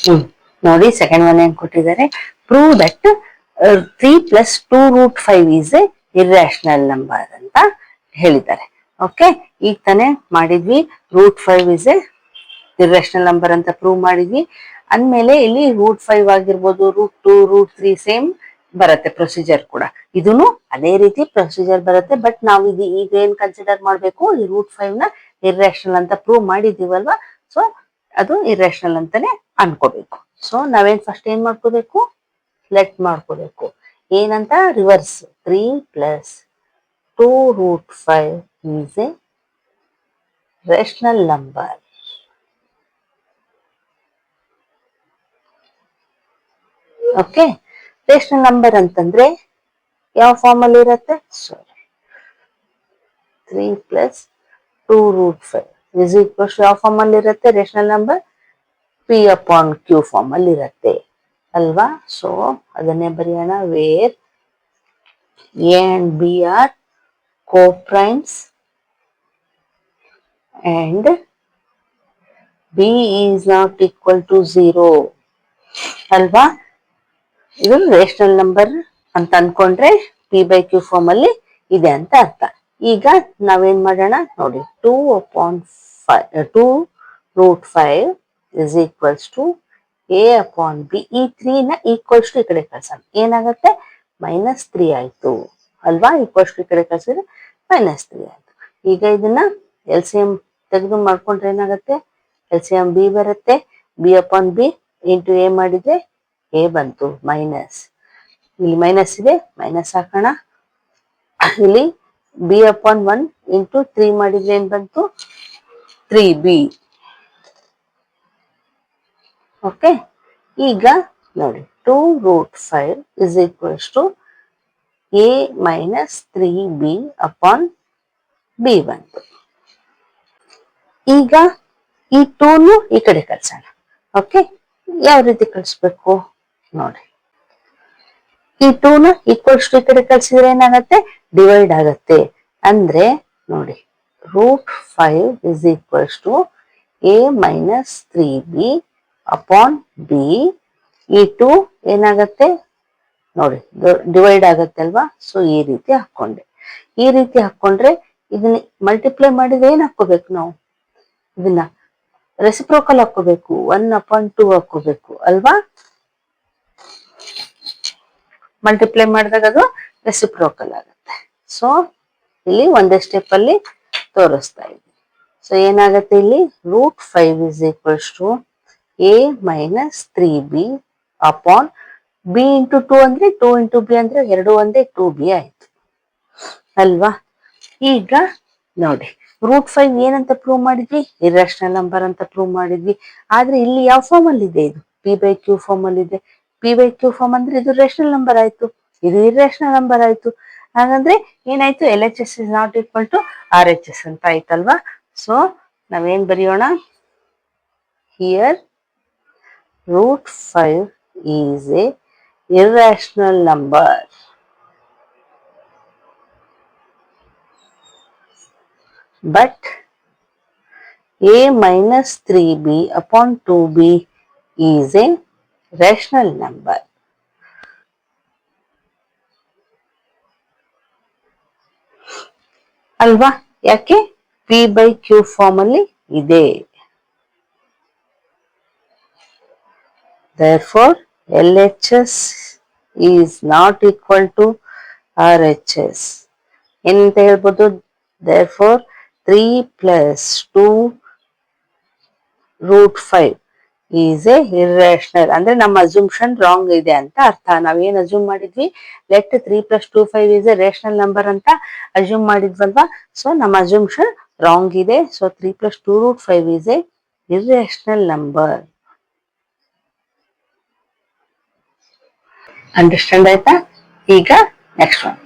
ಹ್ಮ್ ನೋಡಿ second one ಏನ್ ಕೊಟ್ಟಿದ್ದಾರೆ, prove that 3 + 2√5 is A irrational number ಅಂತ ಹೇಳಿದ್ದಾರೆ. ಓಕೆ, ಈಗ ತಾನೇ ಮಾಡಿದ್ವಿ √5 ಇಸ್ ಎ ಇರ್ರಾಷನಲ್ ನಂಬರ್ ಅಂತ ಪ್ರೂವ್ ಮಾಡಿದ್ವಿ. ಅಂದ್ಮೇಲೆ ಇಲ್ಲಿ √5 ಆಗಿರ್ಬೋದು, √2, √3 ಸೇಮ್ ಬರುತ್ತೆ ಪ್ರೊಸೀಜರ್ ಕೂಡ. ಇದನ್ನು ಅದೇ ರೀತಿ ಪ್ರೊಸೀಜರ್ ಬರುತ್ತೆ. ಬಟ್ ನಾವು ಈಗ ಏನ್ ಕನ್ಸಿಡರ್ ಮಾಡ್ಬೇಕು, ಈ √5 ನ ಇರ್ರಾಷನಲ್ ಅಂತ ಪ್ರೂವ್ ಮಾಡಿದೀವಲ್ವಾ, ಸೊ ಅದು ಇರ್ರಾಷನಲ್ ಅಂತಾನೆ ಅನ್ಕೋಬೇಕು. ಸೊ ನಾವೇನ್ ಫಸ್ಟ್ ಏನ್ ಮಾಡ್ಕೋಬೇಕು, ಲೆಟ್ ಮಾಡ್ಕೋಬೇಕು. ಏನಂತ, reverse 3 + 2√5 is a rational number. Okay, rational number ಅಂತಂದ್ರೆ ಯಾವ ಫಾರ್ಮ್ ಅಲ್ಲಿ ಇರುತ್ತೆ, 3 + 2√5 ಇಸ್ ಈಕ್ವಲ್ಸ್ ಯಾವ ಫಾರ್ಮ್ ಅಲ್ಲಿ ಇರುತ್ತೆ, ರೇಷನಲ್ ನಂಬರ್ P/Q ಫಾರ್ಮ್ ಅಲ್ಲಿ ಇರುತ್ತೆ ಅಲ್ವಾ. ಸೊ ಅದನ್ನೇ ಬರೆಯೋಣ, wear A and B are co-primes and B is not equal to 0 ಅಲ್ವಾ. ಇದು ರೇಷನಲ್ ನಂಬರ್ ಅಂತ ಅನ್ಕೊಂಡ್ರೆ P/Q ಫಾರ್ಮ್ ಅಲ್ಲಿ ಇದೆ ಅಂತ ಅರ್ಥ. ಈಗ ನಾವೇನ್ ಮಾಡೋಣ ನೋಡಿ, 2√5 ಇಸ್ ಈಕ್ವಲ್ಸ್ ಟು A/B. ಈ 3 ನ ಈಕ್ವಲ್ಸ್ ಟು ಈ ಕಡೆ ಕಳ್ಸೋಣ, ಏನಾಗುತ್ತೆ -3 ಆಯ್ತು ಅಲ್ವಾ. ಈಕ್ವಲ್ಸ್ ಟು ಈ ಕಡೆ ಕಳ್ಸಿದ್ರೆ -3 ಆಯ್ತು. ಈಗ ಇದನ್ನ LCM ತೆಗೆದು ಮಾಡ್ಕೊಂಡ್ರೆ ಏನಾಗುತ್ತೆ, LCM B ಬರುತ್ತೆ. B/B ಇಂಟು A ಮಾಡಿದ್ರೆ A ಬಂತು, ಮೈನಸ್, ಇಲ್ಲಿ ಮೈನಸ್ ಇದೆ, ಮೈನಸ್ ಹಾಕೋಣ. ಇಲ್ಲಿ B/1 ಇಂಟು 3 ಮಾಡಿದ್ರೆ ಏನ್ ಬಂತು, 3B. ಓಕೆ, ಈಗ ನೋಡಿ 2√5 is equals to A - 3B/B ಬಂತು. ಈಗ ಈ 2 ಈ ಕಡೆ ಕಳ್ಸೋಣ. ಓಕೆ, ಯಾವ ರೀತಿ ಕಳಿಸ್ಬೇಕು ನೋಡಿ, ಈ 2 ನ ಈಕ್ವಲ್ಸ್ ಟು ಈ ಕಡೆ ಕಳ್ಸಿದ್ರೆ ಏನಾಗತ್ತೆ, ಡಿವೈಡ್ ಆಗತ್ತೆ. ಅಂದ್ರೆ ನೋಡಿ, √5 is equals to A - 3B/B. ಈ 2 ಏನಾಗತ್ತೆ ನೋಡಿ, ಡಿವೈಡ್ ಆಗತ್ತೆ ಅಲ್ವಾ. ಸೊ ಈ ರೀತಿ ಹಾಕೊಂಡೆ. ಈ ರೀತಿ ಹಾಕೊಂಡ್ರೆ ಇದನ್ನ ಮಲ್ಟಿಪ್ಲೈ ಮಾಡಿದ್ರೆ ಏನ್ ಹಾಕೋಬೇಕು ನಾವು, ಇದನ್ನ ರೆಸಿಪ್ರೋಕಲ್ ಹಾಕೋಬೇಕು, 1/2 ಹಾಕೋಬೇಕು ಅಲ್ವಾ. ಮಲ್ಟಿಪ್ಲೈ ಮಾಡಿದಾಗ ಅದು ರೆಸಿಪ್ರೋಕಲ್ ಆಗುತ್ತೆ. ಸೊ ಇಲ್ಲಿ ಒಂದೇ ಸ್ಟೆಪ್ ಅಲ್ಲಿ ತೋರಿಸ್ತಾ ಇದ್ದೀನಿ. ಸೊ ಏನಾಗುತ್ತೆ ಇಲ್ಲಿ, √5 is equals to A - 3B/B into 2 ಅಂದ್ರೆ 2 ಇಂಟು B ಅಂದ್ರೆ 2 ಒಂದೇ 2B ಆಯ್ತು ಅಲ್ವಾ. ಈಗ ನೋಡಿ, √5 ಏನಂತ ಪ್ರೂವ್ ಮಾಡಿದ್ವಿ, ಇರ್ರಾಷನಲ್ ನಂಬರ್ ಅಂತ ಪ್ರೂವ್ ಮಾಡಿದ್ವಿ. ಆದ್ರೆ ಇಲ್ಲಿ ಯಾವ ಫಾರ್ಮ್ ಅಲ್ಲಿ ಇದೆ, ಇದು P/Q ಫಾರ್ಮ್ ಅಲ್ಲಿ ಇದೆ. P/Q ಫಾರ್ಮ್ ಅಂದ್ರೆ ಇದು ರೇಷನಲ್ ನಂಬರ್ ಆಯ್ತು, ಇದು ಇರ್ರಾಷನಲ್ ನಂಬರ್ ಆಯ್ತು. ಹಾಗಂದ್ರೆ ಏನಾಯ್ತು, LHS is not equal to RHS ಅಂತ ಆಯ್ತಲ್ವಾ. ಸೊ ನಾವೇನ್ ಬರೆಯೋಣ, here √5 is a irrational number. But A - 3B/2B is a rational number. ಅಲ್ವಾ, ಯಾಕೆ P/Q ಫಾರ್ಮ್ ಅಲ್ಲಿ ಇದೆ. Therefore LHS is not equal to RHS. ಏನಂತ ಹೇಳ್ಬೋದು, therefore 3 + 2√5 ಈಸ್ ಎ ಇರ್ರಾಷನಲ್. ಅಂದ್ರೆ ನಮ್ಮ ಅಸ್ಯೂಮ್ಷನ್ ರಾಂಗ್ ಇದೆ ಅಂತ ಅರ್ಥ. ನಾವೇನ್ ಅಸ್ಯೂಮ್ ಮಾಡಿದ್ವಿ, let 3 + 2 5 is a rational number ಅಂತ ಅಸ್ಯೂಮ್ ಮಾಡಿದ್ವಲ್ವಾ. ಸೊ ನಮ್ಮ ಅಸ್ಯೂಮ್ಷನ್ ರಾಂಗ್ ಇದೆ. So 3 + 2√5 is A irrational number. Understand ಆಯ್ತಾ. ಈಗ ನೆಕ್ಸ್ಟ್ ಒನ್.